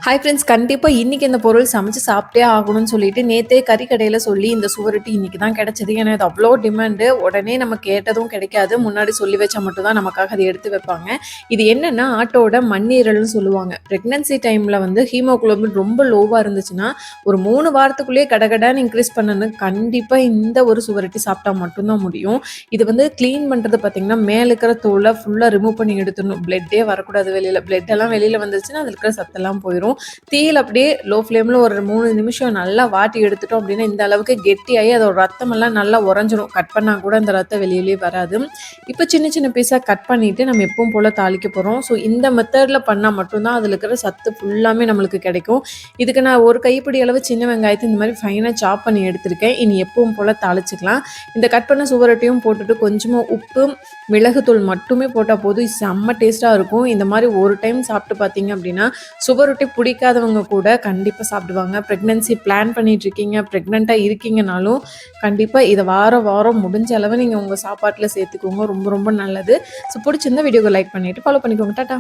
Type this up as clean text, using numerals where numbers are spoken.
Hi friends, கண்டிப்பாக இன்றைக்கி இந்த பொருள் சமைச்சு சாப்பிட்டே ஆகணும்னு சொல்லிட்டு நேற்றே கறி கடையில் சொல்லி இந்த சுவரொட்டி இன்றைக்கி தான் கிடச்சிது. ஏன்னா இது அவ்வளோ டிமாண்டு. உடனே நம்ம கேட்டதும் கிடைக்காது. முன்னாடி சொல்லி வச்சா மட்டும் தான் நமக்காக அதை எடுத்து வைப்பாங்க. இது என்னென்னா ஆட்டோட மண்ணீரல்னு சொல்லுவாங்க. ப்ரெக்னன்சி டைமில் வந்து ஹீமோகுளோபின் ரொம்ப லோவாக இருந்துச்சுன்னா ஒரு 3 வாரத்துக்குள்ளேயே கடகடான்னு இன்க்ரீஸ் பண்ணணும். கண்டிப்பாக இந்த ஒரு சுவரொட்டி சாப்பிட்டா மட்டும்தான் முடியும். இது வந்து க்ளீன் பண்ணுறது பார்த்திங்கன்னா மேலே இருக்கிற தோலை ஃபுல்லாக ரிமூவ் பண்ணி எடுத்துடணும். பிளட்டே வரக்கூடாது வெளியில். பிளட்டெல்லாம் வெளியில் வந்துருச்சுன்னா அதில் இருக்கிற சத்தெல்லாம் போயிடும். தீயில் அப்படியே லோ ஃப்ளேமில் ஒரு 3 நிமிஷம் நல்லா வாட்டி எடுத்துட்டோம் அப்படின்னா இந்த அளவுக்கு கெட்டியாகி அதோட ரத்தமெல்லாம் நல்லா உறைஞ்சிரும். கட் பண்ணால் கூட அந்த ரத்தம் வெளியிலே வராது. இப்போ சின்ன சின்ன பீஸாக கட் பண்ணிவிட்டு நம்ம எப்பவும் போல் தாளிக்க போகிறோம். ஸோ இந்த மெத்தடில் பண்ணால் மட்டும்தான் அதில் இருக்கிற சத்து ஃபுல்லாமே நம்மளுக்கு கிடைக்கும். இதுக்கு நான் ஒரு கைப்பிடி அளவு சின்ன வெங்காயத்தை இந்த மாதிரி ஃபைனாக சாப் பண்ணி எடுத்திருக்கேன். இனி எப்பவும் போல் தாளிச்சிக்கலாம். இந்த கட் பண்ண சுவரொட்டியும் போட்டுட்டு கொஞ்சமாக உப்பு, மிளகுத்தூள் மட்டுமே போட்டால் போதும். செம்ம டேஸ்ட்டாக இருக்கும். இந்த மாதிரி ஒரு டைம் சாப்பிட்டு பார்த்தீங்க அப்படின்னா சுவரொட்டி பிடிக்காதவங்க கூட கண்டிப்பாக சாப்பிடுவாங்க. ப்ரெக்னன்சி பிளான் பண்ணிகிட்ருக்கீங்க, ப்ரெக்னெண்ட்டாக இருக்கீங்கனாலும் கண்டிப்பாக இதை வாரம் வாரம் முடிஞ்ச அளவு நீங்கள் உங்கள் சாப்பாட்டில் சேர்த்துக்கோங்க. ரொம்ப ரொம்ப நல்லது. ஸோ பிடிச்சிருந்தா வீடியோவை லைக் பண்ணிவிட்டு ஃபாலோ பண்ணிக்கோங்க. டாட்டா.